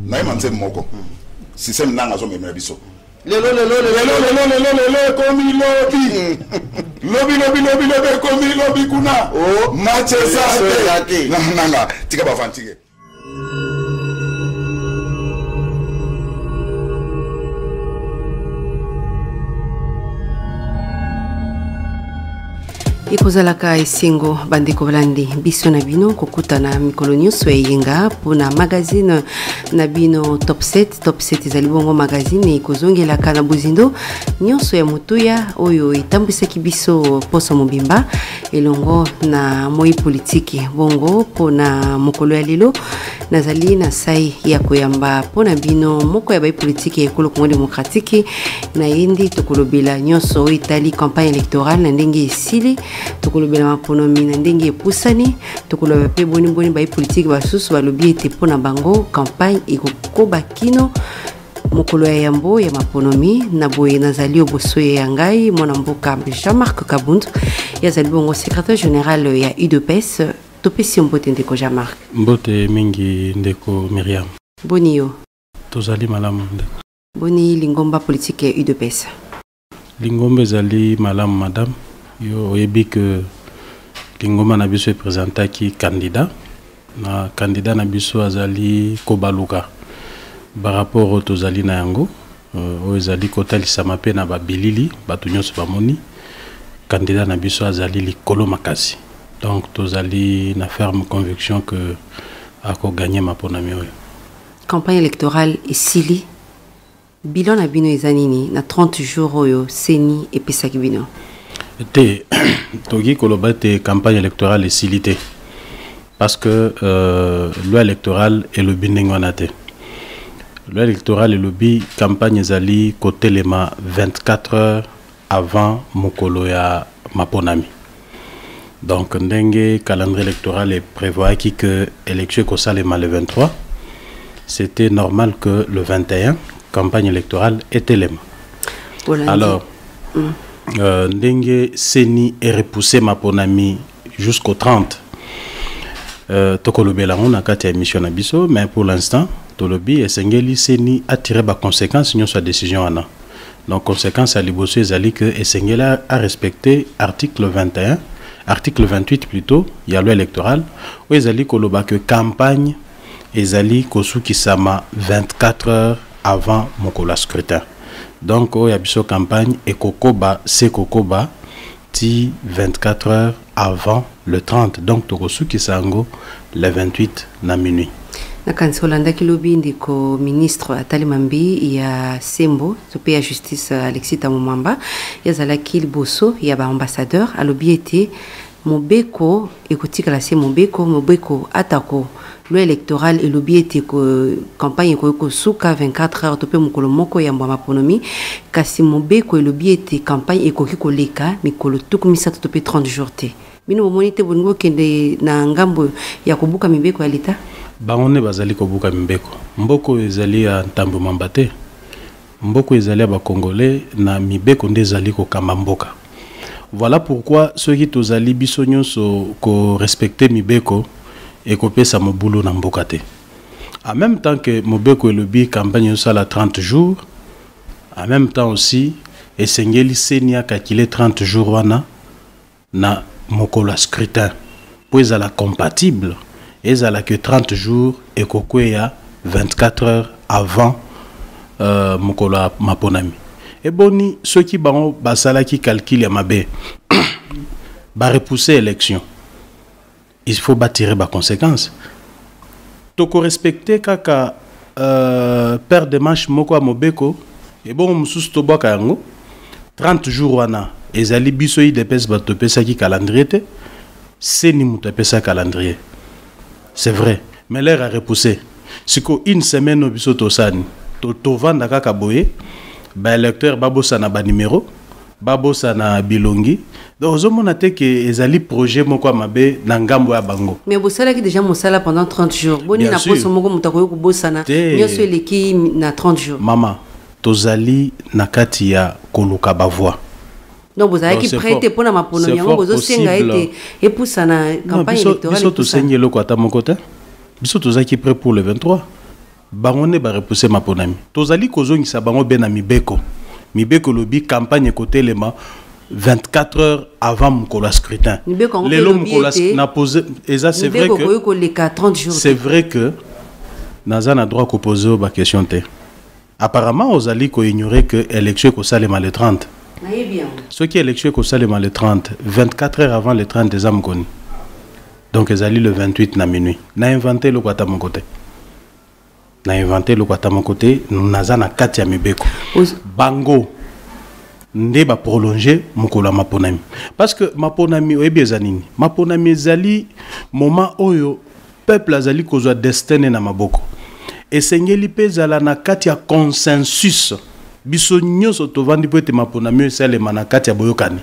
na imanze moko système nanga zo memela biso lelo komi lobi komi lobi kuna oh Manchester nanga tika bafantige ikozalaka esengo bandeko balandi biso na bino kokutana mikolo nyonso eyenga mpona magazine na bino top 7 ezali bongo magazine ekozongelaka na bozindo nyonso ya motuya oyo etambwisaki biso poso mobimba elongo na moi politike bongo mpona mokolo ya lelo nazali na sai ya koyamba mpona bino moko ya bai politike ya ekolo Congo démocratique na yendi tokolobela nyonso oyo etali campagne électorale na ndenge esili tokolobela maponomi na ndenge epusani tokoloba pe boni bai politique basusu balobi ete mpona bango campagne ekokoba kino mokolo ya yambo ya maponomi na boye nazali oboso ya ngai mwana mboka Jean-Marc Kabund yazali bongo secrétaire général ya UDPS topesi mbote ndeko Jean-Marc mbote mingi ndeko Myriam boni yo tozali malamu ndeko boni lingomba politique ya UDPS lingomba ezali malamu madame yo oyebi que lingomba na biso epresentaki candidat na biso azali kobaluka par rapport au tozali na yango oyo ezali kotalisama mpe na babilili bato nyonso bamoni candidat na biso azali likolo makasi donc tozali na ferme conviction que akoganye maponami oyo campagne électorale esili bilan na bino eza nini na 30 jours oyo seni epesaki bino te toki koloba te campagne électorale esili te parce que loi électorale elobi ndenge wana te loi électorale elobi campagne ezali kotelema 24 heures avant mokolo ya maponami donc ndenge calendrier électoral est prévoyaki que élection ekosalema le 23 c'était normal que le 21 campagne électorale etelema alors ndenge seni est repoussé maponami jusqu'au 30 tokolobela on a kati ya émission na biso mais pour l'instant tolobi esengeli seni a tiré ba conséquences nyonso ya décision wana donc conséquence à liboso ezali que esengeli a respecter article 21 article 28 plutôt ya loi électorale où ezali koloba que campagne ezali kosukisama 24 heures avant mokolo scrutin donc oyo ya biso campagne ekokoba se kokoba ti 24 heures avant le 30 donc tokosukisa yango le 28 na minuit na kanisi olandaki lobi ndeko ministre Atali Mambi ya Sembo to pe ya justice Alexis Tamomamba yazalaki liboso ya ba ambassadeur alobi ete mobeko ekotikala se mobeko atako loi électorale elobi ete campagne ko suka 24 heures to pe mokolo moko ya mbwa maponomi kasi mobeko elobi ete campagne ekoki koleka mikolo tukumisa to pe 30 jours te bino bomoni te boningo kende na ngambo ya kobuka mibeko ya leta bango bazali kobuka mibeko mboko ezali ya ntambo mamba te mboko ezali ya bakongolais na mibeko nde ezali kokamba mboka voilà pourquoi ceux qui tozali biso nyonso ko respecter mibeko et kopesa mobulu na mboka te en même temps que mobeko elobi campagne osala 30 jours en même temps aussi esengeli seni akakile 30 jours wana na mokolo scrutin po ezala compatible ezala que 30 jours ekokweya 24 heures avant mokolo maponami eboni ceux qui bango basalaki calcul ya mabe ba repousser élection il faut tirer ba conséquences toko respecter kaka père de manche moko a mobeko et bon mususu to boka yango 30 jours wana ezali biso IDPS bato pesa ki calendrier te seni muta pesa calendrier c'est vrai mais l'air a repoussé siko une semaine au biso to sani to vanda kaka boye ba électeur babosa na ba numéro babosa na bilongi donc ozomona te ke ezali projet moko mabe na ngambo ya bango mais bosala ki déjà mosala pendant 30 jours boni na poso moko mutako ko bosana nyoso eleki na 30 jours mama tozali na kati ya koluka ba voix donc vous avez qui prête pour na mapono yango bozo senga ete epusa na campagne électorale biso to sengelo ko ata moko te biso tozaki prêt pour le 23 bango ne ba repousser maponami tozali kozongisa bango bena mibeko lobi campagne côté lema 24 heures avant mon scrutin. C'est vrai que c'est vrai que Nazan a droit de poser aux questions. Apparemment, aux alliés qui ignoraient que l'élection est salema le 30. Ce qui est l'élection est salema le 30, 24 heures avant le 30 des âmes connues. Donc, ils allaient le 28 na minuit. N'a inventé le quoi à mon côté. N'a inventé le quoi à mon côté. Nazan a katia mibeko. Bango. Nde ba prolonger mukolo maponami parce que maponami oyebi ezanini maponami ezali moment oyo peuple azali kozwa destin na maboko esengeli pezala na kati ya consensus biso nyonso tovandi po ete maponami esalema na kati ya boyokani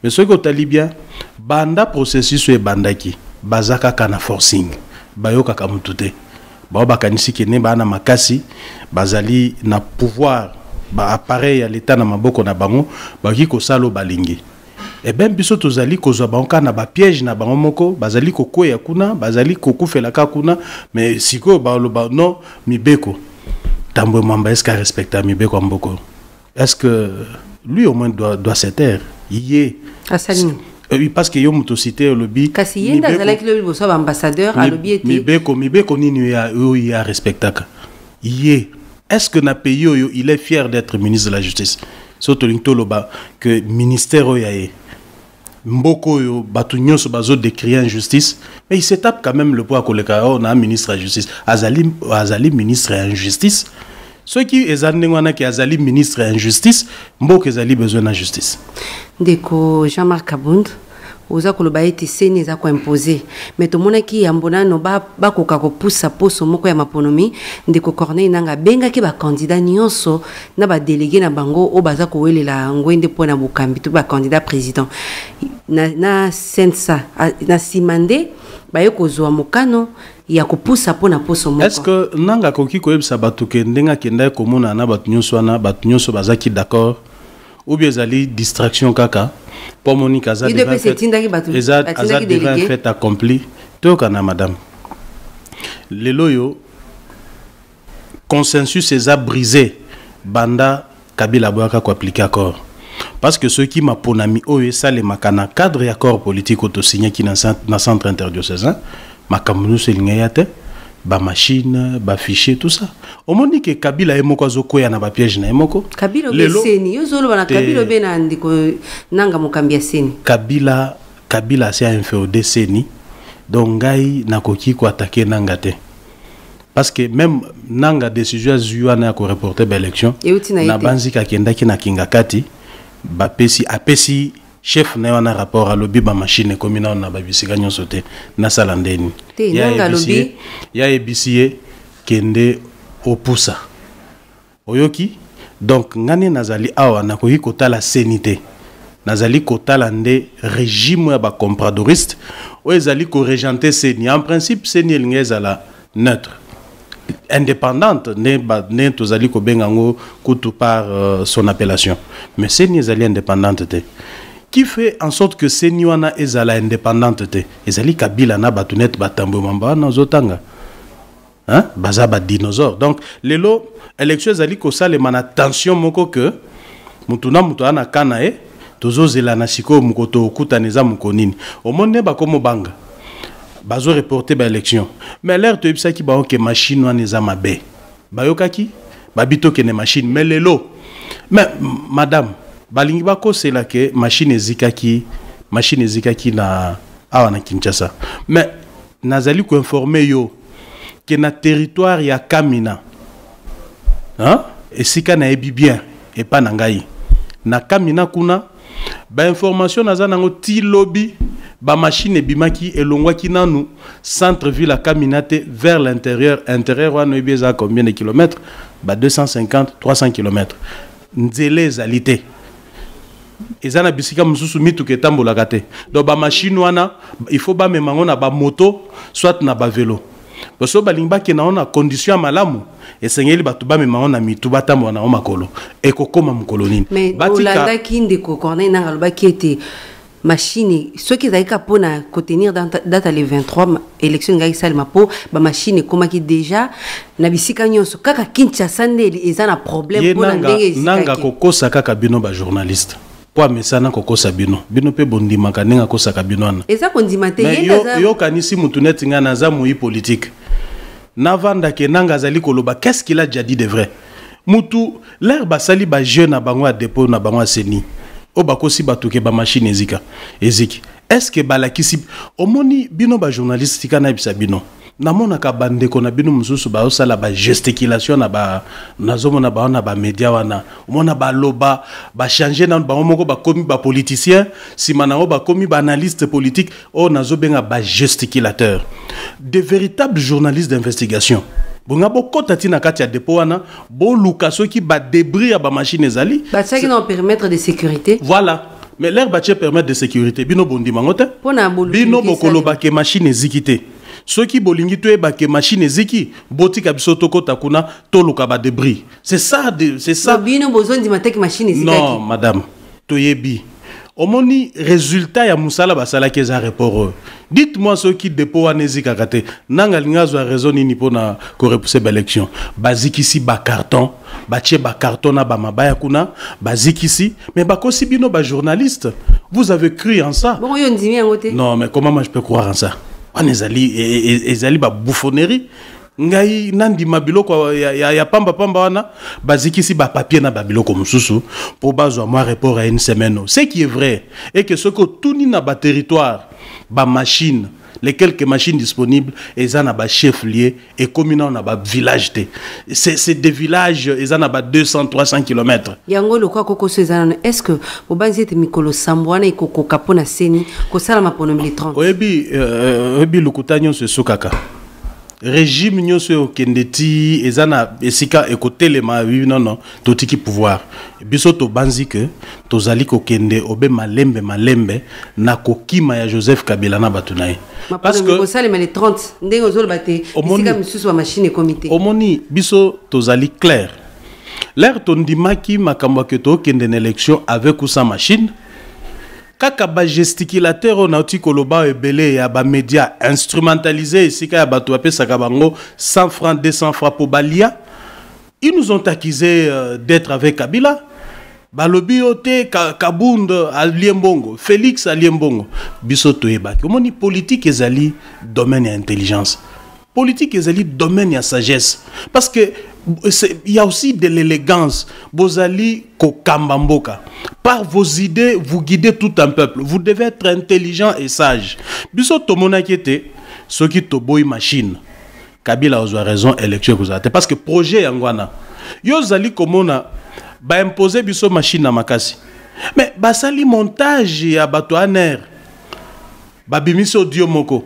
mais soki otali bien banda processus e bandaki bazaka kana forcing bayokaka mutu te bao bakanisi kene bana makasi bazali na pouvoir ba appareil à l'état na maboko na bango ba ki ko salo balingi et ben biso tozali kozwa bango na ba piège na bango moko bazali kokoya kuna bazali kokufela ka kuna mais siko ba loba non mibeko tambo mamba est-ce qu'il respecte mibeko mboko est-ce que lui au moins doit se taire yé asalini oui parce que yo mutosité lobby kasi yenda zalaki le boso ambassadeur à lobby était mibeko nini ya respectaka yé. Est-ce que na pays il est fier d'être ministre de la justice? Surtout que le ministère Mboko yo batu nyonso bazo décrier injustice, mais il se tape quand même le poids koleka on a ministre de la justice. Azali ministre de la justice. Ceux qui ezanengwana ki azali ministre de la justice, mboko ezali besoin de justice. Deko Jean-Marc Kabund oza koloba ete seni eza ko imposer mais to monaki yambona no ba koka ko poussa poso moko ya maponomi ndeko Corneille nanga benga ki ba candidat nyonso na ba délégué na bango o baza ko welela ngwende pona bukambi to ba candidat président na sensa na simande ba yoko zo mokano ya ko poussa pona poso moko. Est-ce que nanga koki ko yebisa batu ke ndenga kenda ko mona na batu nyonso bazaki d'accord ou bien zali distraction kaka pour Monique Azad devant fait accompli tokana madame le loyo consensus est brisé banda Kabila boaka ko appliquer accord parce que ceux qui m'a ponami oyo sale makana cadre accord politique auto signé qui dans centre interdiocésain makamunu selingayate ba machine ba fichier tout ça au monde que Kabila emoko azokoya na ba piège na emoko Kabila beseni yozolo bana Kabila bena ndiko nanga mokambia seni Kabila c'est un féodé seni donc ngai nakoki ko attaquer nanga te parce que même nanga décision zuana ko reporter ba élection na banzika kendaki na kingakati ba pesi apesi chef na wana rapport à lobby ba machine communale na ba bisika nyonso te na salandeni ya ebisiye kende opusa oyoki donc ngane nazali awa na koyi kotala senité nazali kotala nde régime ya ba compradoriste o ezali ko régenter seni en principe seni elingeza la neutre indépendante ne tozali ko bengango kutu par son appellation mais seni ezali indépendante te qui fait en sorte que Senywana ezala indépendante te ezali Kabila na batunet batambo mamba na zotanga hein baza ba dinosaure donc lelo élection ezali ko salema na tension moko que mutuna mutu ana kana tozozela na siko mukoto okutaneza mukonini omone ba komo banga bazo reporter ba élection mais l'air to ibsa ki ba onke machine wana eza mabe bayokaki babito kene machine mais lelo mais madame balingi bako c'est là que machine ezikaki na awa na Kinshasa mais nazali ko informer yo que na territoire ya Kamina hein esika na ebi bien et pas na ngai na Kamina kuna ba information nazana ngo ti lobby ba machine bimaki elongwaki nanu centre ville à Kaminate vers l'intérieur wana ebeza combien de kilomètres ba 250 300 kilomètres nzele zalité ezana bisika mususu mitu ke tambola kate donc ba machine wana il faut ba memango na ba moto soit na ba vélo parce que balingba ke na ona condition malamu esengeli batu ba memango na mitu batambo na makolo ekokoma mukolo nini mais olanda kinde ko Corneille na ngaloba ki était machine ceux qui ont pour contenir date les 23 élection ngai salma po ba machine comme qui déjà na bisika nyonso kaka Kinshasa ndeli eza na problème pour ndenge nanga kokosa kaka bino ba journaliste po mesana kokosa bino pe bondima kanenga kosa ka bino na eza kondima te yo kanisi mutu neti nga na za moyi politique navanda ke nanga zali koloba qu'est-ce qu'il a déjà dit de vrai mutu l'air basali ba jeune na bango a dépôt na bango a seni o bakosi batuke ba machine eziki est-ce que balakisi omoni bino ba journaliste kana bisa bino namona ka bandeko na bino mususu ba osala ba gesticulation na ba nazomona ba na ba media wana omona ba loba ba changer na ba moko ba komi ba politicien simana o ba komi ba analyste politique o nazobenga ba gesticulateur de véritables journalistes d'investigation bonga bokota tina kati ya dépôt wana bo luka soki ba débris ya ba machine ezali ba ça qui nous permettre de sécurité voilà mais l'air batie permettre de sécurité bino bondi mangote bino bokoloba ke machine ezikite soki bolingi to eba ke machine eziki botika biso tokota kuna toluka ba débris c'est ça bino besoin de matek machine ezikaki non madame toyebi omoni résultat ya musala basala ke za report dites-moi ceux qui dépôt anezika kate nanga lingazo a raison ni pona ko repousser ba élection bazikisi ba carton batie ba carton na ba mabaya kuna bazikisi mais bakosi bino ba journaliste vous avez cru en ça bon yo ndimi yangote non mais comment moi je peux croire en ça on ezali ba bouffonnerie ngai nandi mabiloko ya pamba wana bazikisi ba papier na babiloko mususu pour bazwa moi report à une semaine ce qui est vrai et que ce que tout ni na ba territoire ba machine les quelques machines disponibles eza na ba chef lié et commune na ba village té c'est des villages eza na ba 200 300 km yango lokwa koko sezana est-ce que obanzi te mikolo sambwana ikoko kapona seni ko sala mapono 30 oyebi lukutanyo se sukaka régime nyonso kendeti ezana esika ekotelema non totiki pouvoir biso to banzi que tozali ko kende obe malembe na kokima ya Joseph Kabila na batunaye parce que ça les 30 ndenge ozolo baté esika misusu wa machine comité omoni biso tozali clair l'air tondimaki makambo ke to kende na élection avec ou sans machine kaka ba gesticulateur on a koloba ebele ya ba média instrumentalisé sika ya bato apesaka bango 100 francs 200 francs pour balia ils nous ont accusé d'être avec Kabila balobi ote Kabund aliembongo Félix aliembongo biso toyebaki omoni politique ezali domaine ya intelligence politique ezali domaine ya sagesse parce que il y a aussi de l'élégance bozali ko kambamboka par vos idées vous guidez tout un peuple vous devez être intelligent et sage biso tomona kete soki toboyi machine Kabila a raison élection kozate parce que projet yangwana yo zali komona ba imposer biso machine na makasi mais basali montage ya bato aner babimisi audio moko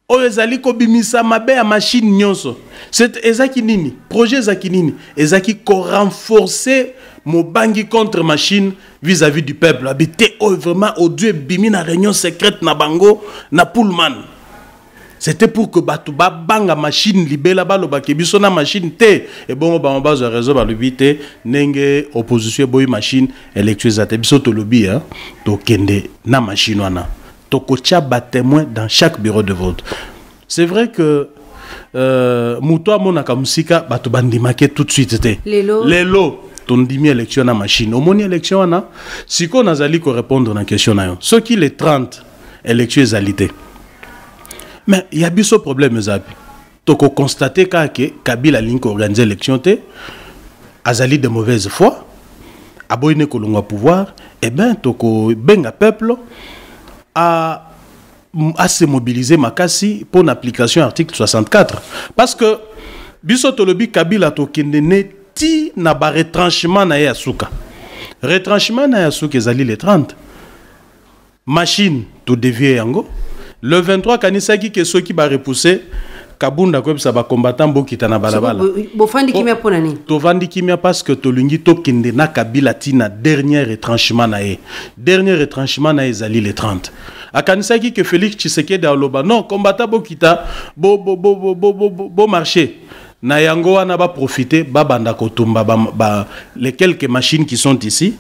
o ezali ko bimisa mabe ya machine nyonso c'est ezaki nini projet ezaki nini ezaki ko renforcer mobangi contre machine vis-à-vis du peuple habité vraiment audio bimi na réunion secrète na bango na Pullman c'était pour que batu ba banga machine libela baloba ke biso na machine te et bon ba base réseau ba lobité nenge opposition boy machine électrique biso to lobby hein to kende na machine wana to kocha ba témoin dans chaque bureau de vote c'est vrai que muto amona ka musika batu bandimake tout de suite te lelo tondimi élection na machine omoni élection wana siko nazali ko répondre na question na yo ce qui les 30 élections ezalité mais il y a biso problème zapi toko constater que Kabila link organiser élection te azali de mauvaise foi aboyne kolonga pouvoir et ben toko benga peuple à se mobiliser makasi pour l'application article 64 parce que biso tolobi Kabila to kendene ti na ba retranchement na yasuka retranchement na yasuka ezali les 30 machine to dévier yango le 23 kanisaki ke ceux qui ba repousser Kabunda ko bisa ba combattant bokita na balabala bo fandi kimia pona ni to vandi kimia parce que to lungi to kende na Kabila tina dernier retranchement na ezali les 30 akanisaki que Félix Tshisekedi aloba non combattant bokita bo marché na yango wana ba profiter ba banda ko tumba les quelques machines qui sont ici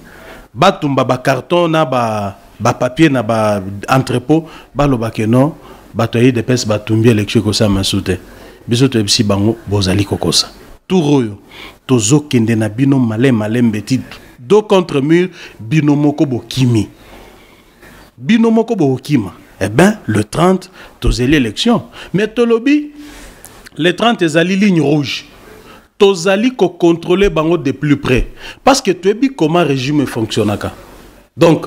ba tumba ba carton na ba ba papier na ba entrepôt baloba ke non batoyi de pes batumbi élection ko sa masute biso to ebisi bango bozali kokosa turoyo tozo kende na bino malem beti do contre mur bino moko bokimi eh ben le 30 tozeli élection mais tolobi le 30 ezali ligne rouge tozali ko contrôler bango de plus près parce que tu ebi comment régime fonctionnaka donc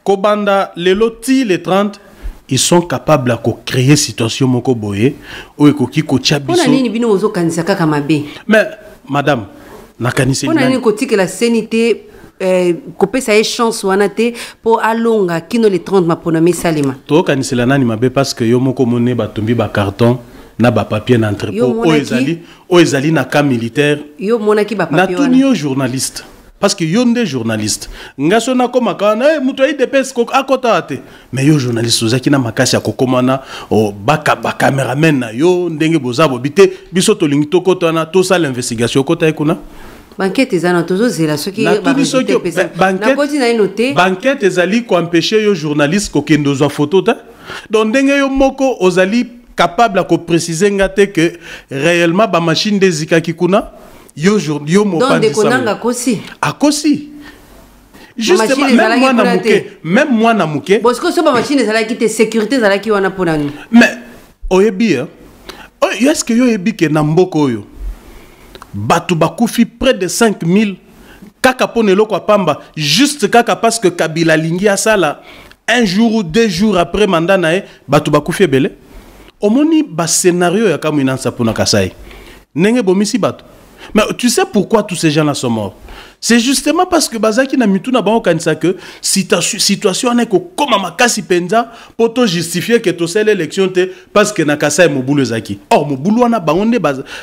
kobanda leloti les 30 ils sont capables de créer situation moko boye ou ekoki ko tchabiso nini bino ozo kanisa kaka mabe mais madame nakanisi on a une que la sanité kopesa ye chance wana te po alonga kino le 30 maponami salima to kanisela nani mabe parce que yo moko mone batumbi ba carton na ba papier na entrepôt o ezali na cas militaire yo monaki ba papier na tunio journaliste parce que yo nde journaliste ngaso na koma kana muto ai depes ko akota ate mais yo journaliste ozaki na makasi ya kokomana o baka ba cameraman na yo ndenge bozabo bite biso to lingi to kotana to sala investigation kota ekuna banquette ezana tozo zela soki ba résultat pesa na koti na noté banquette ezali ko empêcher yo journaliste ko kendo zo photo ta donc ndenge yo moko ozali capable à préciser que réellement ba machine des zikaki kuna yo mo pas de konanga kosi akosi justement même moi na muke parce que so ba machine ezala ki te sécurité ezala ki wana ponani mais oyebi est-ce que yo yebi ke na mboko yo batu bakufi près de 5000 kaka ponelo kwa pamba juste kaka parce que Kabila lingi asala un jour ou 2 jours après mandat nae batu bakufi ebele omoni ba scénario ya kamina sapuna kasai nenge bomisi bato. Mais tu sais pourquoi tous ces gens-là sont morts? C'est justement parce que bazaki na mitu na bango kanisa que situation n'est que comme makasi penza pour te justifier que to sel élection te parce que na kasai mobulu zaki. Or mobulu wana bangonde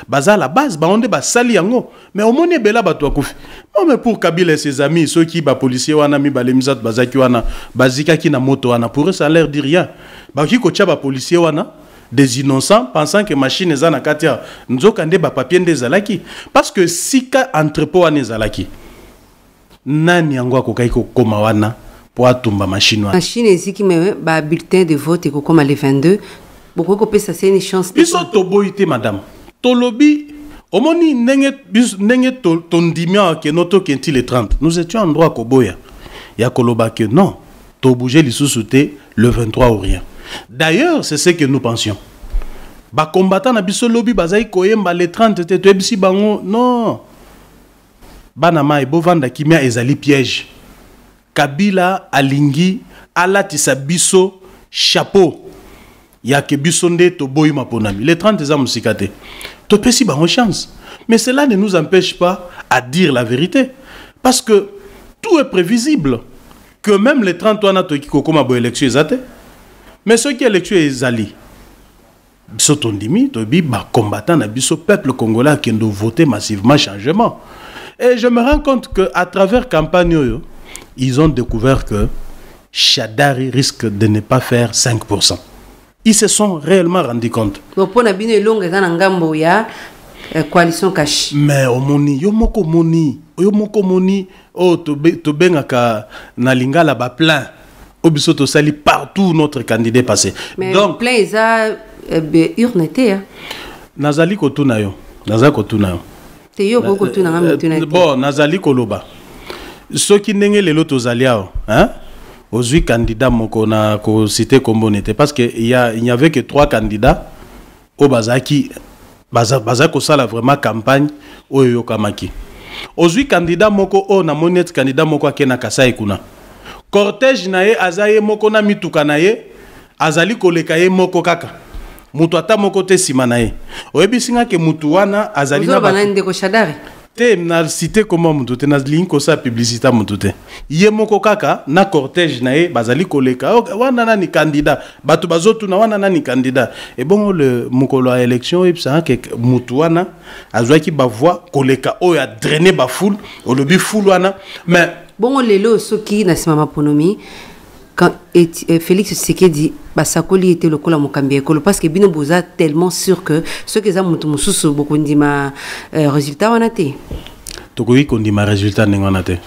baza la base bangonde ba sali yango. Mais omoni bela bato akufi. Non mais pour Kabila et ses amis ceux qui ba policier wana mi balemizat bazaki wana bazika ki na moto wana pour eux ça leur dit rien. Ba ki ko ba policier wana des innocents pensant que machine est na katia nzokande ba papier ndezalaki parce que sika entrepôt wana ezalaki nani yango akokai ko koma wana po atumba machine wana machine eziki me ba bulletin de vote ko koma le 22 boko ko pesa c'est une chance biso toboité madame tolobi omoni nenge tondimia ke noto kenti le 30 nous étions en droit koboya ya koloba que non to bouger lisusu te le 23 ou rien. D'ailleurs, c'est ce que nous pensions. Ba combattant na biso lobby bazai koyemba le 30 te to ebisi bango non. Bana mai bo vanda kimia ezali piège. Kabila alingi alatisa biso chapeau. Ya ke biso nde to boyi maponami. Le 30 za musikate. To pesi bango chance. Mais cela ne nous empêche pas à dire la vérité parce que tout est prévisible. Que même les 30 ans to ki kokoma bo élection ezate. Mais ce qui est élection ezali. Biso tondimi to bi ba combattant na biso peuple congolais qui doit voter massivement changement. Et je me rends compte que à travers campagne yo, ils ont découvert que Shadari risque de ne pas faire 5%. Ils se sont réellement rendus compte. Coalition cash. Mais omoni yo moko moni oh to bengaka na lingala ba plein obiso to sali partout notre candidat passé. Mais donc plein eza urnete hein. Nazali kotuna yo te yo boko tuna ngamutuna bon nazali koloba soki ndenge lelo tozali ao hein ozui candidat moko na ko cité kombo nete parce que il n'y avait que 3 candidats au bazaki baza ko sala vraiment campagne oyo kamaki ozui candidat moko o na monet candidat moko akena kasai kuna cortège nae azaye moko na mituka nae azali koleka ye moko kaka mutu ata moko te sima nae oyebisinga ke mutu wana azali na banande ko Shadari te na cité comment mutu te na link ko sa publicité mutu te ye moko kaka na cortège nae bazali koleka wana nani candidat batu bazotu na wana nani candidat et bon le mukolo a élection ipsa ke mutu wana azwaki ba voix koleka o ya drainer ba foule o lobi foule wana mais bon lelo soki na sima maponomi quand Félix Tshisekedi basakoli était le kola mokambi ekolo parce que bino boza tellement sûr que ce que za mutu mususu bokondima résultat wana te tokoki kondima résultat ndenge wana te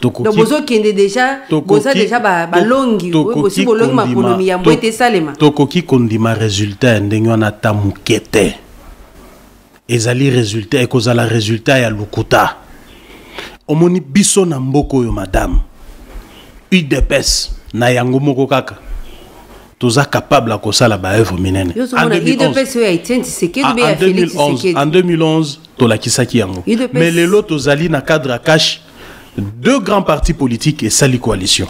Donc bozo kende déjà boza déjà ba longi bosi bolongi makolomi ya mbwete salema tokoki kondima résultat ndenge wana tamukete ezali résultat ekozala résultat ya lukuta omoni biso na mboko yo madame UDPS na yango moko kaka toza capable akosala ba œuvre minene en 2011 tolakisaki yango mais lelo tozali na cadre à cache deux grands partis politiques et sali coalition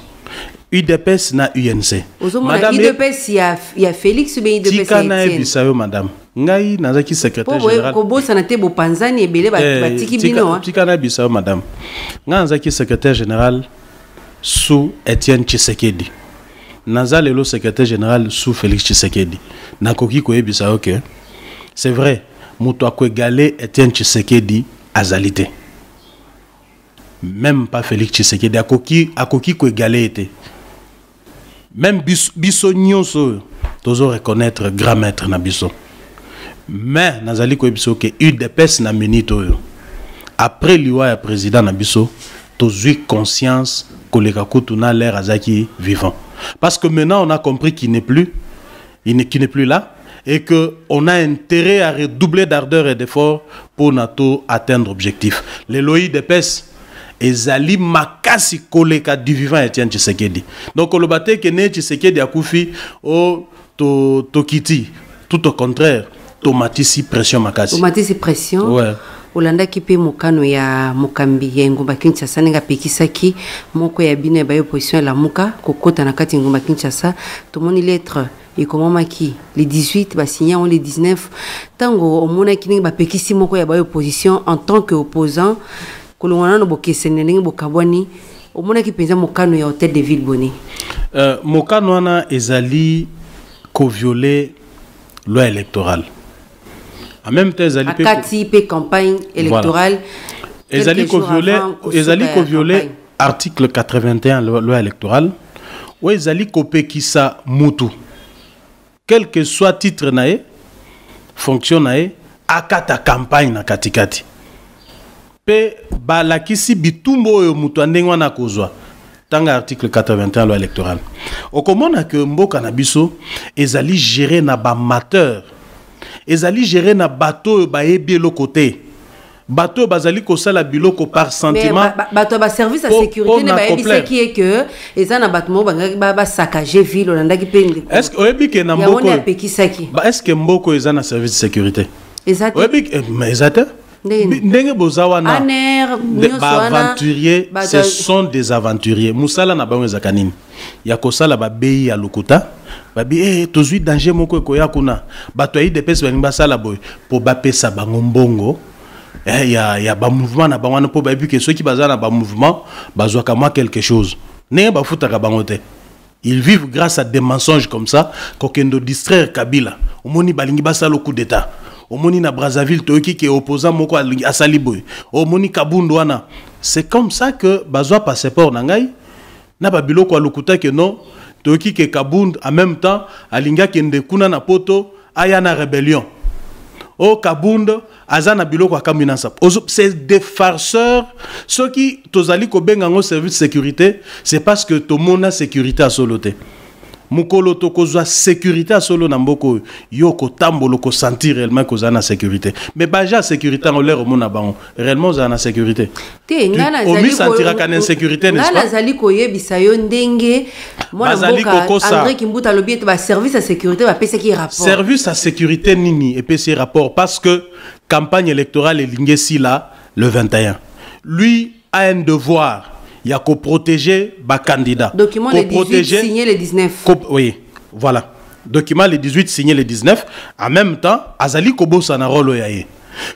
UDPS na UNC madame UDPS ya Félix ou bien UDPS tika na bisayo madame ngai nazaki secrétaire général ko bosa na te bo panzani ebele ba tiki bino tika na bisayo madame ngai nazaki secrétaire général sous Étienne Tshisekedi naza lelo secrétaire général sous Félix Tshisekedi nakoki koyebisa OK c'est vrai moto akoegale Étienne Tshisekedi azalité même pas Félix Tshisekedi akoki koegale ete même biso nyonso tozo reconnaître grand maître na biso mais nazali koyebisa que UDPS na minute oyo après liwa ya président na biso tozui conscience koleka kutuna l'air azaki vivant parce que maintenant on a compris qu'il n'est plus là et que on a intérêt à redoubler d'ardeur et d'effort pour nato atteindre objectif les lois UDPS ezali makasi koleka du vivant Étienne Tshisekedi donc le bate que ne Tshisekedi akufi o to kiti tout au contraire tomatisi pression makasi tomatisi pression ouais olandaki pe mokano ya mokambi ya ngomba Kinshasa nenga pekisaki moko ya bino ya bayo position la muka kokota na kati ngomba Kinshasa tomoni lettre et comment maki les 18 ba signé on les 19 tango omona kininga ba pekisi moko ya bayo position en tant que opposant kolongana no bokesene ndenge bokabwani omona ki penza mokano ya hôtel de ville Boni mokano wana ezali ko violer loi électorale en même temps ezali pe campagne électorale ezali ko violer article 81 loi électorale ou ezali ko pekisa mutu quel que soit titre nae fonction nae akata campagne na katikati pe balakisi bitumbo oyo mutu ndenge wana kozwa tanga article 81 loi électorale okomona que mboka na biso ezali gérer na ba amateur ezali gérer na bateau ba ebielo côté bateau bazali ko sala biloko par sentiment bateau ba service à sécurité ne ba ebisa qui est que ezana batmo ba saccager ville olandaki pende est-ce que oyebi ke na mboko est-ce que mboko ezana service de sécurité exact oyebi mais exact ndenge bozawana ba aventuriers ce sont des aventuriers musala na bango zakanini ya kosala ba bei ya lokuta babi tozui danger moko ekoya kuna bato yi depese bani basala boy po bapesa bango mbongo ya ba mouvement na bango po babi ke ceux qui bazana ba mouvement bazwaka moi quelque chose ne ba futaka bango te ils vivent grâce à des mensonges comme ça kokendo distraire Kabila omoni balingi basala coup d'état omoni na Brazzaville toki ke opposant moko asali boy omoni Kabundu wana c'est comme ça que bazwa passeport na ngai na babilo kwa lokuta ke non toki ke Kabund en même temps alinga kende kuna na poto aya na rébellion o Kabund azana biloko akamina sa c'est des farceurs ceux qui tozali ko benga ngo service de sécurité c'est parce que to mona sécurité à soloté mukolo to kozwa sécurité à solo na mboko yo ko tambolo ko sentir réellement ko zana sécurité mais baja sécurité en l'air mona bango réellement zana sécurité te ngana zali sentira kana insécurité n'est-ce pas ngana zali ko yebisa yo ndenge mona mboka André Kimbuta lobi te ba service à sécurité ba pesa ki rapport service à sécurité nini et pesa rapport parce que campagne électorale elingesi là le 21 lui a un devoir il y a qu'au protéger les candidats. Document les 18 signé les 19. Oui, voilà. Document les 18 signé les 19. En même temps, Azali Kobo Sanarolo yaye.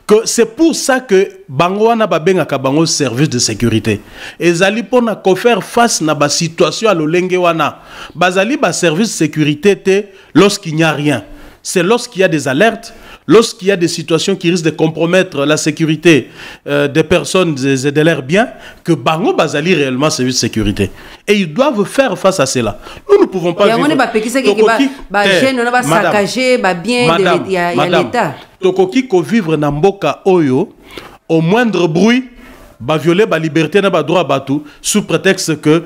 Que c'est pour ça que Bangwana Babenga Kabango service de sécurité. Et Zali pona ko faire face na ba situation à l'olenge wana. Bazali ba service de sécurité te lorsqu'il n'y a rien. C'est lorsqu'il y a des alertes. Lorsqu'il y a des situations qui risquent de compromettre la sécurité des personnes et de leurs biens, que Bango Bazali réellement service de sécurité. Et ils doivent faire face à cela. Nous ne pouvons pas vivre. Madame, Tokoki ko vivre na mboka oyo, au moindre bruit, ba violer ba liberté na ba droit batou sous prétexte que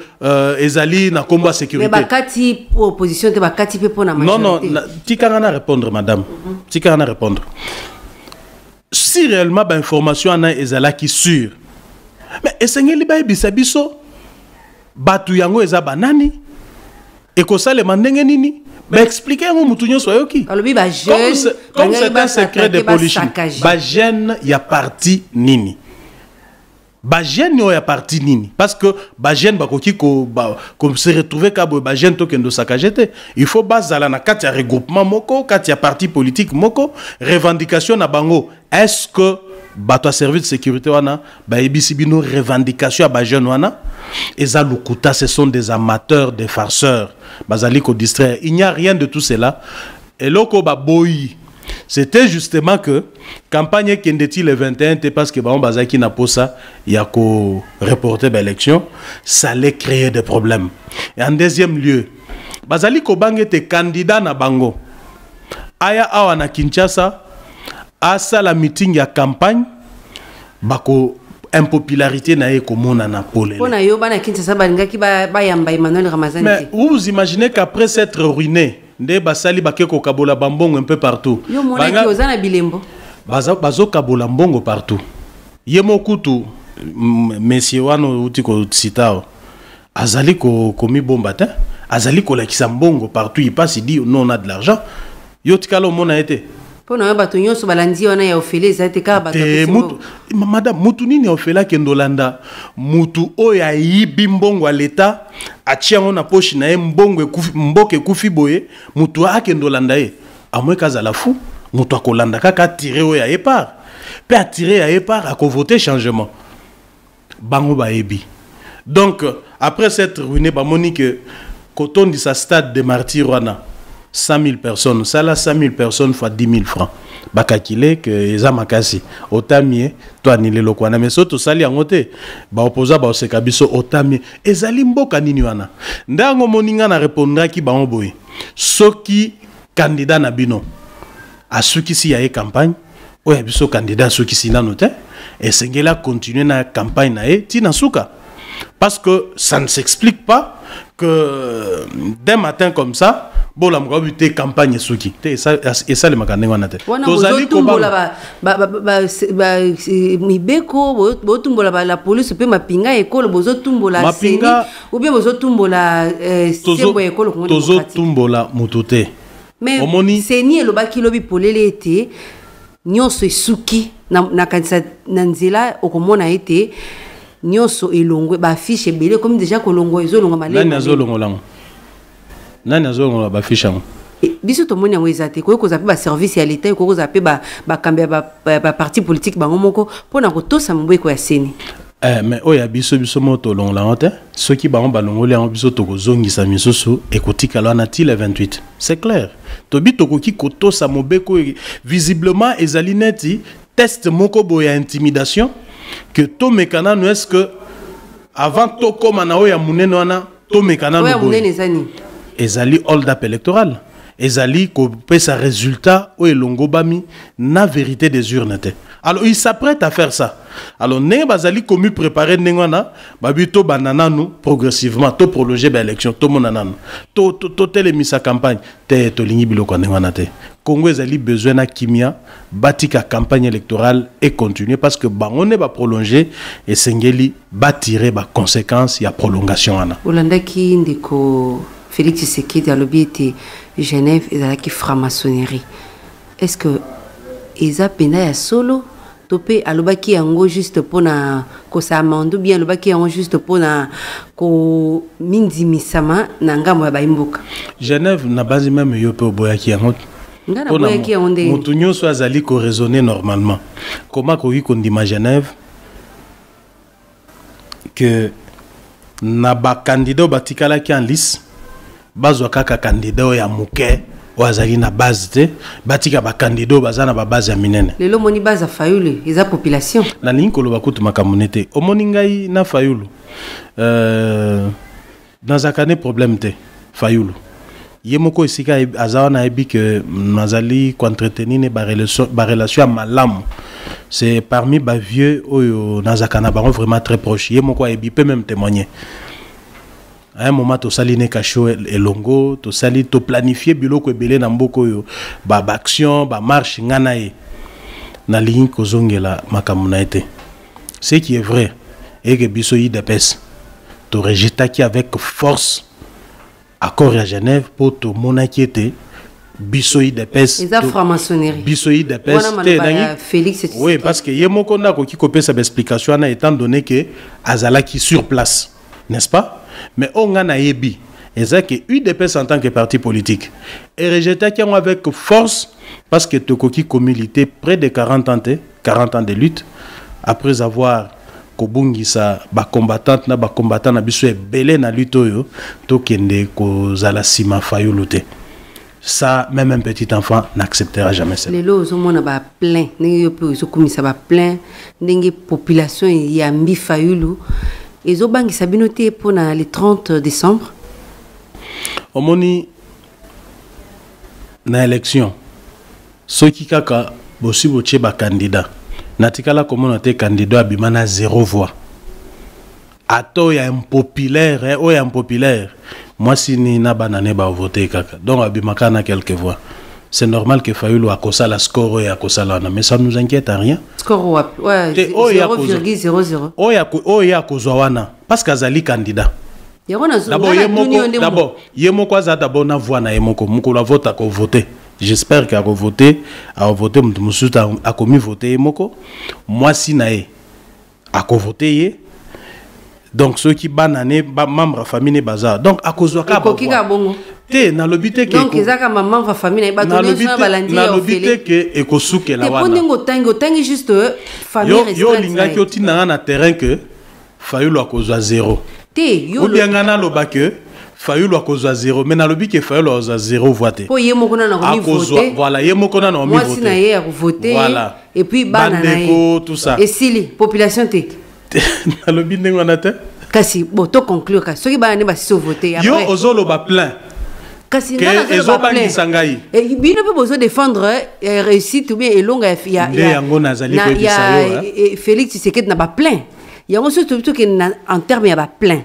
ezali na combat sécurité. Mais bakati opposition te bakati pe pour na majorité. Non, tikanga répondre madame. Tikanga répondre. Si réellement ba information ana ezala qui sûr. Mais esengeli ba ebisa biso batu yango eza banani et ko sale mandenge nini ba expliquer yango mutu nyonso yoki. Alobi ba jeune comme c'est un secret de politique. Ba jeune ya parti nini. Ba jeune ya parti nini parce que ba jeune ba koki ko se retrouver ka ba jeune to kendo sakajete. Il faut bazala na kati ya regroupement moko, kati ya parti politique moko, revendication na bango. Est-ce que bato service de sécurité wana ba ebisi bino revendication à ba jeune wana eza lukuta, ce sont des amateurs, des farceurs bazali ko distraire. Il n'y a rien de tout cela. Et loko ba boyi c'était justement que campagne qui endeti le 21 parce que ba bazaki na posa ya ko reporter l'élection, ça allait créer des problèmes. Et en deuxième lieu bazali ko bangete candidat na bango aya awa na Kinshasa asa la meeting ya campagne bako impopularité na ye komona na polele. Pona yo bana Kinshasa balingaki ba yamba Emmanuel Ramazani. Mais vous imaginez qu'après s'être ruiné nde basali bakeko kabola bambongo un peu partout. Yo mona ki ozana bilembo. Bazo kabola mbongo partout. Yemo kutu monsieur wano utiko tsitao. Azali ko komi bomba ta. Azali ko lakisa mbongo partout, il passe, il dit non on a de l'argent. Yo tikalo mona été. Pona bato nyonso balandi wana ya ofele zate ka bato madame mutu nini ofela kendolanda mutu oya yibi mbongo a l'état atiango na poche na ye mbongo mboke kufi boye mutu akendolanda ye amwe kaza la fou mutu akolanda kaka tirer oya épart pe attirer ya épart akovoter changement bango ba yebi. Donc après cette ruinée ba monique coton dit sa stade de martyr wana 100 000 personnes, ça là 100 000 personnes fois 10 000 francs. Bakakile que eza makasi. Otamie, toi ni le lokwana mais soto sali angote. Ba opposa ba osekabiso otamie. Ezali mboka nini wana. Ndango moninga na répondra ki ba onboy. Soki candidat na bino. Asuki si ya campagne, oya biso candidat soki si na note. Et sengela continuer na campagne na e tina suka. Parce que ça ne s'explique pas que d'un matin comme ça bon la mugabité campagne soki et ça le makane wana te tozali ko ba mibeko bo tumbola la police pe mapinga ekolo bozo tumbola seni ou bien bozo tumbola sebo ekolo ko tozo tumbola mutote mais seni elobaki lobi polele ete nyonso esuki na kanisa na nzela okomona ete nyonso elongwe ba fiche belé comme déjà kolongo ezolonga malema nani azolongo lango nani azolongo ba fiche ngo biso to moni yango ezate ko ko zape ba service ya l'état ko zape ba kambia ba parti politique bango moko pona ko tosa mbeko ya seni mais oya biso moto longo la honte ceux qui bango balongoli yango biso to ko zongisa misusu ekotika lana ti le 28 c'est clair to bi to ko ki ko tosa mbeko visiblement ezali neti test moko boya intimidation que to mekana no est-ce que avant to koma na oya munene wana to mekana no munene zani ezali hold up électoral ezali ko pesa résultat o elongo bami na vérité des urnes te. Alors il s'apprête à faire ça. Alors ne bazali komu préparer nengwana babito banana nous progressivement to prolonger ba élection to monana to telemisa campagne te to lingi biloko nengwana te. Congo ezali besoin na kimia batika campagne électorale et continuer parce que bangone ba prolonger et sengeli ba tirer ba conséquences ya prolongation ana. Olandaki ndiko Félix Tshisekedi alobi ete Genève ezalaki franc-maçonnerie. Est-ce que eza pena ya solo topé alobaki yango juste pona ko samandu bien alobaki yango juste pona ko mindimisama na ngambo ya baimboka Genève na base même yo pe boyaki yango ngana boyaki yango nde mutu nyonso azali ko raisonner normalement comment ko ndima Genève que na ba candidat batikala ki en lice bazwa kaka candidat ya muke wazali na base te batika ba candidat bazana ba base ya minene lelo moni base ya Fayulu eza population na linkolo bakutu makamunete omoni ngai na Fayulu dans akane problème te Fayulu yemoko isika azawa na ebi que nazali ko entretenir ne ba relation malamu c'est parmi les vieux oyo nazakana bango vraiment très proche ye moko ebi peut même témoigner à un moment to sali ne kacho elongo to sali to planifier biloko ebele na mboko yo ba action ba marche ngana ye na ligne kozongela makamuna été ce qui est vrai et que biso IDPS to rejeter qui avec force accord à Genève pour to monakiete biso IDPS les franc-maçonnerie biso IDPS Félix oui parce que yemoko na ko ki kopé sa explication na étant donné que azala qui sur place n'est-ce pas mais on a yebi et que UDPS en tant que parti politique et rejeté qui avec force parce que Tokoki communauté près de 40 ans de lutte après avoir kobungisa ba combattante na ba combattant na biso ebele na lutte oyo to kende ko zala sima fayuluté ça même un petit enfant n'acceptera jamais ça les lots au monde ba plein ndenge pe zo komisa ba plein ndenge population ya mbi fayulu et zo bangi sabinoté pour le 30 décembre omoni na élection soki kaka bosi boche ba candidat natikala komona te candidat abimana 0 voix ato ya impopulaire o ya impopulaire moi si ni na banane ba voter kaka donc abimaka na quelques voix c'est normal que Fayulu a kosa la score et a kosa la mais ça nous inquiète à rien score ouais 0,00 o ya kozwa wana parce qu'azali candidat d'abord yemoko aza d'abord na voix na yemoko mukolo vote ko voter j'espère qu'il a voté mususu a commis voter yemoko moi si nae a voter donc ceux qui banane membre famille bazar donc a kozwa ka te na lobité que donc ezaka maman va famille ba donner sur balandi na lobité que ekosuke la wana te tango juste famille yo linga ki otina na terrain que Fayulu akozwa 0 te yo ou bien ngana loba que Fayulu akozwa 0 mais na lobi que Fayulu akozwa 0 vote po yemo kona na komi voter voilà yemo kona na komi voter moi si na ye a voter voilà et puis bandeko tout ça et sili population te na lobi ndenge wana te kasi bo to conclure ka soki ba ne ba si voter après yo ozolo ba plein kasi que ezobangisa ngai et bino pe besoin défendre réussite ou bien elonga ya yango nazali ko bisa yo Félix Tshisekedi na ba plein yango surtout que en terme ya ba plein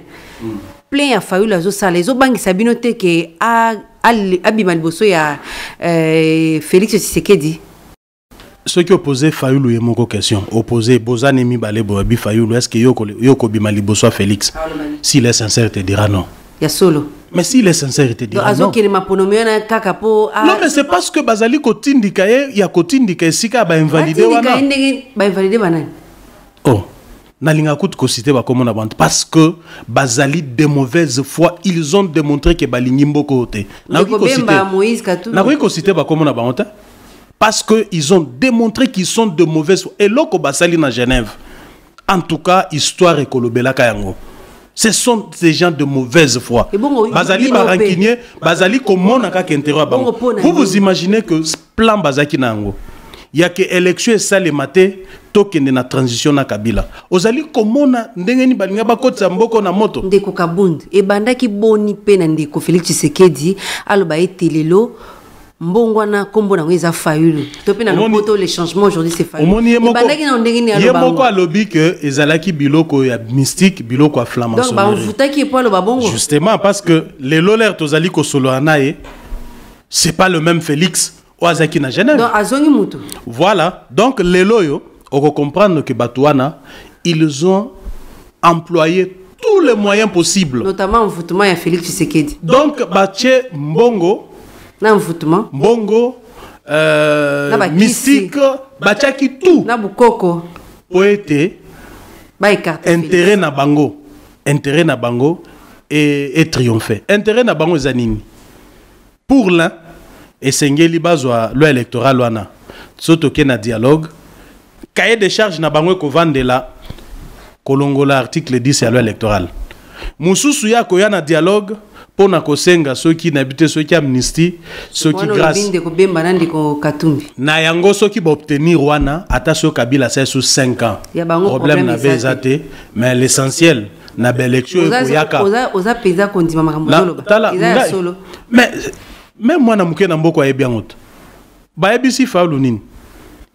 plein ya Fayulu azo sala ezobangisa bino te ke abima liboso ya Félix Tshisekedi ceux qui opposaient Fayulu et mon question opposé Bozane Mibale Boabi Fayulu est-ce que yoko bima liboso Félix s'il est sincère te dira non ya solo mais s'il est sincère il te dira non non mais c'est parce que bazali kotindika ya kotindika sika ba invalider wana ba invalider banani oh nalinga kout ko citer ba comme na bande parce que bazali de mauvaise foi ils ont démontré que balingi mboko te na ko citer ba comme na bande parce que ils ont démontré qu'ils sont de mauvaise foi et loko basali na Genève en tout cas histoire ekolobela kayango ce sont ces gens de mauvaise foi bazali barankinier bazali komona ka kentero bango vous imaginez que plan bazaki nango ya que élection salemate tokende na transition na Kabila ozali komona ndenge ni balinga bakotsa mboko na moto ndeko kabund e bandaki boni pe na ndeko Félix Tshisekedi aloba etelelo mbongwana kombo na ngeza Fayulu to pe na lopoto les changements aujourd'hui c'est Fayulu bandaki na ndenge ni aloba yemoko alobi que ezalaki biloko ya mystique biloko ya franc-maçonnerie donc ba mvutaki po aloba bongo justement parce que les lolers tozali ko solo anaye c'est pas le même Félix oazaki na Genève donc azongi mutu voilà donc les loyo on peut comprendre que Batouana ils ont employé tous les moyens possibles notamment mvutement ya Félix Tshisekedi donc bache mbongo na mvutement mbongo mystique bachaki tout na bukoko poete ba écarté intérêt na bango et triompher intérêt na bango zanini pour l'un et sengeli bazwa loi électorale wana soto ke na dialogue cahier de charge na bango ko vandela kolongola article 10 ya loi électorale mususu ya ko ya na dialogue pona kosenga soki na bité soki amnistie soki grâce na yango soki ba obtenir wana ata so Kabila c'est sous 5 ans problème na bezate mais l'essentiel na ba élection ko yaka oza peza kondima makambo solo mais même moi na muke na mboko ayebi yango ba ebisi Fayulu nini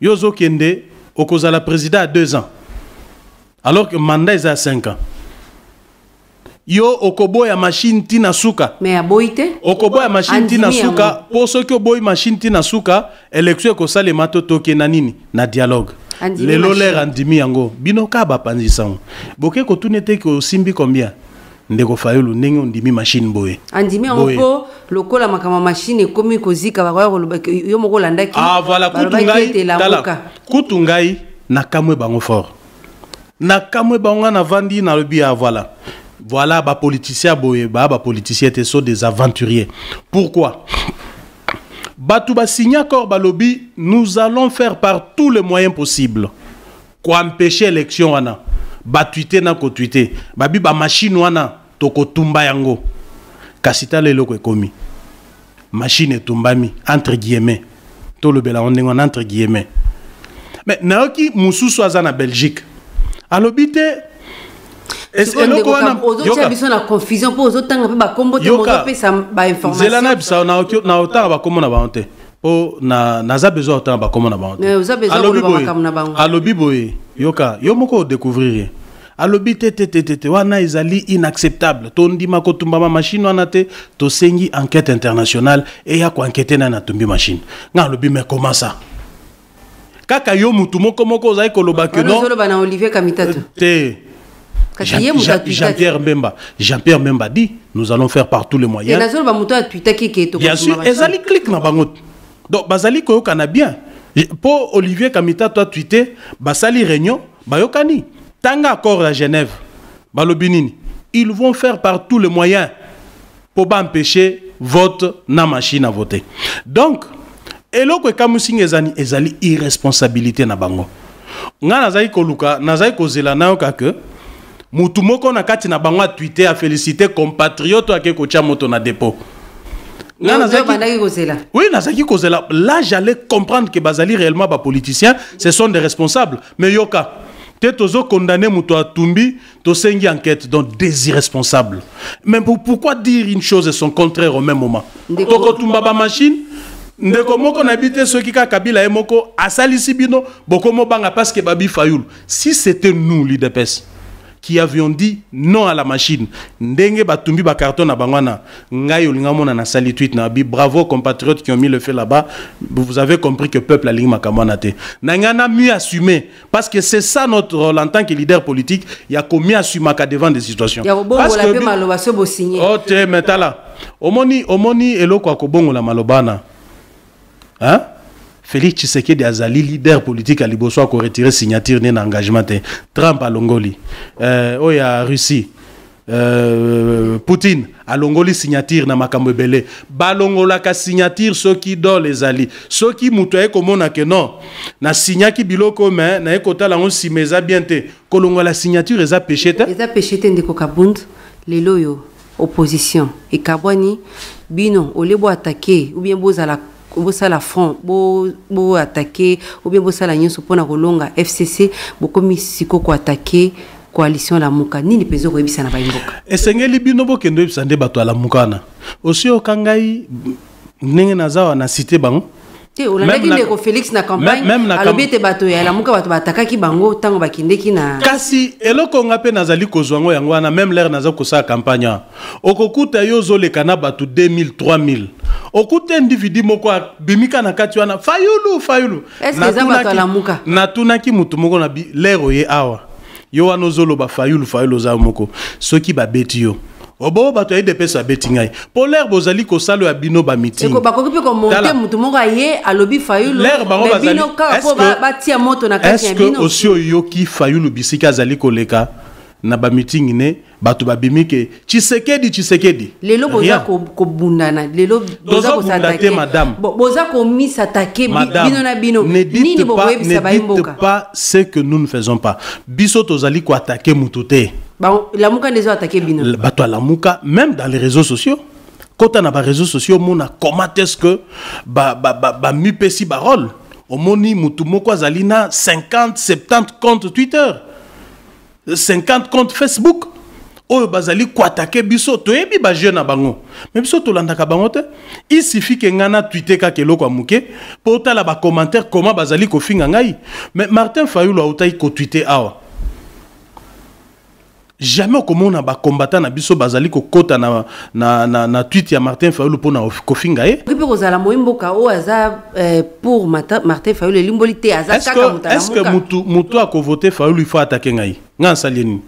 yozo kende okozala président à 2 ans alors que mandat est à 5 ans. Yo okoboya machine tina suka. Mais aboite. Okoboya machine tina suka. Pour ceux qui oboya machine tina suka, élection ko sale mato toke na nini na dialogue. Les lolaires andimi yango. Bino ka ba panzi sango. Boke ko tunete ko simbi combien? Ndeko fayulu ndenge ondimi machine boye. Andimi yango po lokola makama machine ekomi kozika ba yo moko landaki. Ah voilà kutungai. Tala. Kutungai na kamwe bango fort. Na kamwe bango na vandi na lobi ya voilà. Voilà, les politiciens, les politiciens sont des aventuriers. Pourquoi? Batouba signa corps lobby, nous allons faire par tous les moyens possibles pour empêcher l'élection. Batuité na ko tuité. Babi ba machine wana toko tumba yango. Kasita le loko ekomi. Machine tumbami entre guillemets. To le bela ondengo entre guillemets. Mais naoki mususu azana Belgique. Alobite la confusion pour autres temps ba kombo te moto pesa ba information. Zela na bisa na otanga ba komo na ba honte. Po na za besoin otanga ba komo na ba honte. Mais oza besoin ko ba kam na ba honte. Alobi boye yoka yo moko découvrir. Alobi te wana ezali inacceptable. Tondi ma ko tumba ma machine wana te to sengi enquête internationale et ya ko enquêter na tumbi machine. Nga alobi mais comment ça? Kaka yo mutu moko ozai ko loba que non. Na Olivier Kamitatu. Te Jean-Pierre Memba dit nous allons faire par tous les moyens. Bien sûr, ezali clique na bangot. Donc bazali ko kana bien. Pour Olivier Kamita toi tweeté basali réunion bayokani tanga accord à Genève. Balobinini, ils vont faire par tous les moyens pour empêcher vote na machine à voter. Donc eloko kamusing ezali irresponsabilité na bango. Nga nazali ko luka nazali ko zela na yoka que mutu moko na kati na bango a tweeté a félicité compatriote ake kocha moto na dépôt. Oui, nazaki kozela. Là j'allais comprendre que bazali réellement ba politiciens, ce sont des responsables. Mais yoka Tetozo condamné mutu a tumbi to sengi enquête donc des irresponsables. Mais pourquoi dire une chose et son contraire au même moment? Toko tumba ba machine ndeko moko nabite soki ka Kabila e moko asalisi bino bokomo banga parce que babi Fayoul. Si c'était nous l'IDPS qui avions dit non à la machine, ndenge batumbi ba carton na bangwana ngai olinga mona na sali tweet na bi bravo compatriotes qui ont mis le feu là-bas, vous avez compris que peuple alingi makamwana te. Nangana mieux assumé parce que c'est ça notre rôle en tant que leader politique, il y a commis assumer devant des situations. Parce que maloba so bo signer. Oh te metala. Omoni eloko akobongo la malobana. Hein? Félix Tshisekedi azali leader politique à Liboso a retiré signature d'un engagement. Trump à Longoli, oya Russie, Poutine à Longoli signature na makambo belé. Balongola ka signature ceux qui dans les alliés, ceux qui mutoye comme on a que non. Na signa ki biloko mais na ekota la on simeza bien te. Kolongola signature eza péché te. Eza péché te ndeko kabund les loyo opposition et kabwani bino olebo attaquer ou bien bozala la front bo attaquer ou bien bosala nyonso pona kolonga FCC bokomi siko ko attaquer coalition la muka nini pezo ko ebisa na bayimboka esengeli bino bokendo ebisa nde bato ala mukana aussi okangai ndenge nazawa na cité bango te olandaki ndeko Félix na campagne alobi te bato ya la muka bato batakaki bango tango bakindeki na kasi eloko ngape nazali kozwango yango wana même l'air naza kosa campagne okokuta yo zoleka na bato 2000 3000 okute individu moko bimika na kati wana Fayulu est-ce que za bato la muka natunaki mutu moko na lero ye awa yo wana zoloba Fayulu za moko soki babeti yo obo bato ya IDPS abeti ngai pour l'air bozali kosalo ya bino ba meeting eko bakoki ko monter mutu moko aye alobi Fayulu bino ka po batia moto na kati ya bino est-ce que osio yoki Fayulu bisika azali koleka na ba meeting ne bato babimike Tshisekedi lelo boza ko bundana lelo boza ko s'attaquer madame boza ko s'attaquer bino na bino nini bokoyebisa bayimboka pas ce que nous ne faisons pas biso tozali ko attaquer mutote la muka les attaquer bino bato la muka même dans les réseaux sociaux quand on a les réseaux sociaux mona comment est-ce que ba mipesi barol omoni mutu moko azali na 50 70 comptes Twitter 50 comptes Facebook oyo bazali ko attaquer biso to yebi ba jeune na bango mais biso to landaka bango te il suffit que ngana tweeter ka keloko amuke pour tala ba commentaire comment bazali ko finga ngai mais Martin Fayulu autai ko tweeter awa jamais comment on a ba combattant na biso bazali ko kota na tweet ya Martin Fayulu pour na ko finga e puis kozala moimboka o aza pour Martin Fayulu limbolité aza kaka mutala est-ce que mutu a ko voter Fayulu il faut attaquer ngai nga salini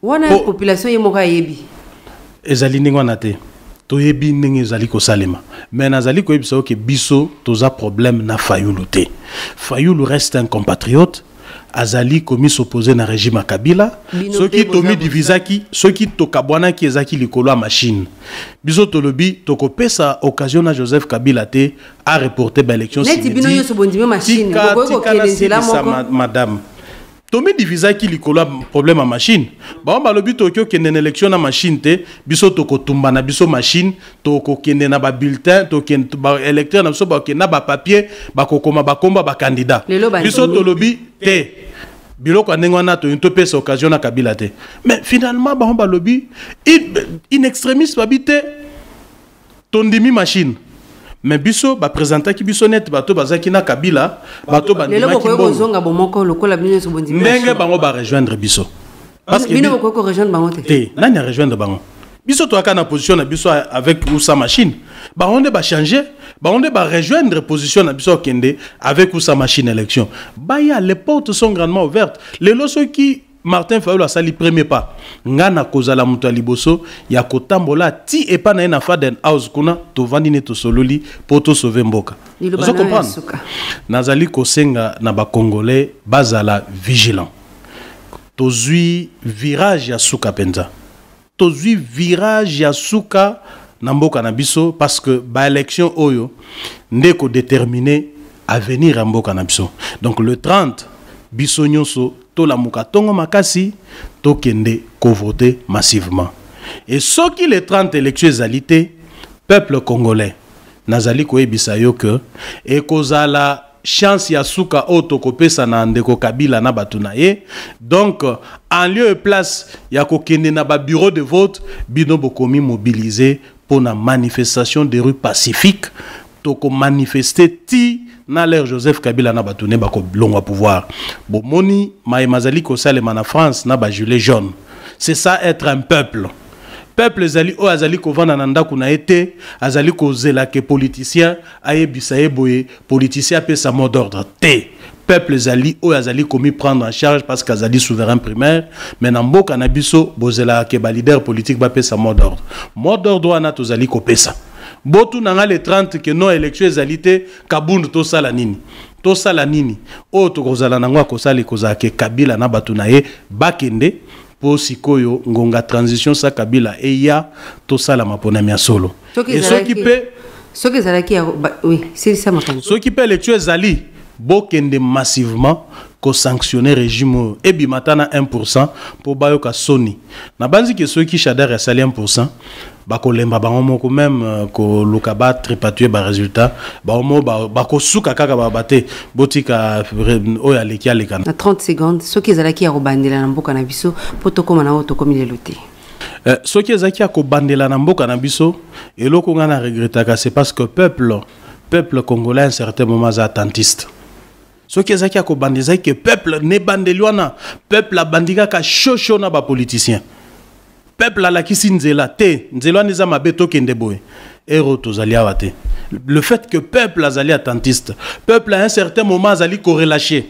wana population yemoka yebi ezali ndenge wana te toyebi ndenge ezali kosalema mais nazali koyebisa oke biso toza problème na Fayulu te. Fayulu reste un compatriote azali komi s'opposer na régime à Kabila ceux qui tomi divisaki ceux qui tokabwana ki ezaki likolo machine biso tolobi tokopesa occasion na Joseph Kabila te a reporter ba élection madame Tomi divisa ki likolo problème à machine. Ba on lobi tokyo kende na élection na machine te, biso toko tumba na biso machine, toko kende na ba bulletin, to kende ba électeur na biso ba kende na ba papier, ba kokoma ba komba ba candidat. Biso tolobi te. Biloko ndenge na to into pesa occasion na Kabila te. Mais finalement ba on lobi in extremis babite tondimi machine. Mais biso ba présenter ki biso net bato bazaki na Kabila bato bandima ki ndenge bango ba rejoindre biso parce que bino ko rejoindre bango te nani rejoindre bango biso to aka na position na biso avec ou sa machine ba onde ba changer ba onde ba rejoindre position na biso kende avec ou sa machine élection ba ya les portes sont grandement ouvertes les loso qui Martin Fayulu a sali premier pas ngana kozala mutu liboso ya kotambola ti epa na ena faden house kuna to vandi ne to sololi pour to sauver mboka vous comprenez nazali kosenga na ba congolais bazala vigilant to zui virage ya suka penza to zui virage ya suka na mboka na biso parce que ba élection oyo ndeko déterminer avenir ya mboka na biso donc le 30 biso nyonso to la mukatongo makasi to kende ko voter massivement et ce qui les 30 élections ezalité peuple congolais nazali ko ebisa yo que e kozala chance ya suka oto kopesa na ndeko Kabila na batuna ye donc en lieu et place ya ko kende na ba bureau de vote bino bokomi mobiliser pour na manifestation de rue pacifique to ko manifester ti na l'air Joseph Kabila na batune bako longwa pouvoir bomoni maemazali ko salema na France na ba gilet jaune c'est ça être un peuple zali o azali ko vana na ndaku na été azali ko zela ke politicien ayebisa yeboye politicien pe sa mot d'ordre te peuple zali o azali komi prendre en charge parce qu'azali souverain primaire mais na mboka na biso bozela ke ba leader politique ba pe sa mot d'ordre wana to zali ko pesa botu nanga les 30 que non élection ezalité kabundu to sala nini o to kozala nangwa ko sala kozala ke Kabila na batu na ye bakende po sikoyo ngonga transition sa Kabila eya to sala mapona mia solo et ce qui zalaki oui c'est ça makani ce qui peut élection ezali bokende massivement ko sanctionner régime et bimatana 1% pour bayoka soni na banzi que ceux qui chadar sali 1% bako lemba bango moko même ko lukaba tripatue ba résultat bango bako suka kaka babate botika oya lekia lekana na 30 secondes ceux qui zalaki ya robandela na mboka na biso poto koma na auto comme leloté ceux qui zalaki ya ko bandela na mboka na biso eloko ngana regrettaka c'est parce que peuple congolais à un certain moment attentiste. Ce qui est zaki ko bandeza que peuple ne bandeliwana peuple a bandika ka chocho na ba politicien peuple la kisi nzela te nzela neza mabeto kende boy ero tozali awate le fait que peuple azali attentiste peuple à un certain moment azali ko relâcher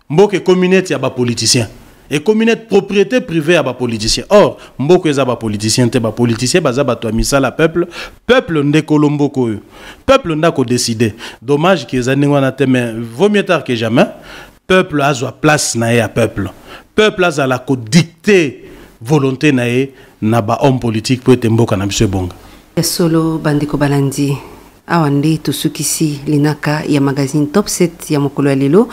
mboke communauté ya ba politicien et communauté propriété privée à ba politicien or mboko eza ba politicien te ba politicien baza bato misala peuple ndeko lomboko yo peuple ndako décider dommage que ezani ngwana te mais vaut mieux tard que jamais peuple azwa place na ya peuple azala ko dicter volonté na ye na ba homme politique pour être mboka na biso bonga solo bandiko balandi awande tusukisi linaka ya magazine Top 7 ya mokolo ya lelo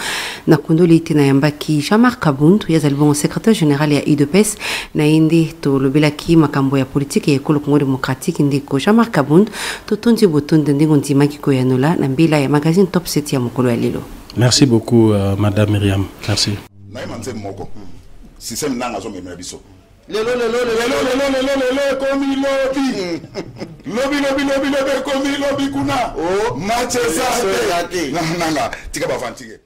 na kundoli tina yambaki Jean-Marc Kabundu ya zalibon secrétaire général ya UDPS na indi to lobelaki makambo ya politique ya ekolo Congo démocratique ndiko Jean-Marc Kabundu to tondi botonde ndingo ndimaki ko ya nola na mbila ya magazine Top 7 ya mokolo ya lelo. Merci beaucoup madame Myriam, merci. Na imanze moko système nanga zo memela biso lelo komi lobi komi lobi kuna match ça nanga tika bafantige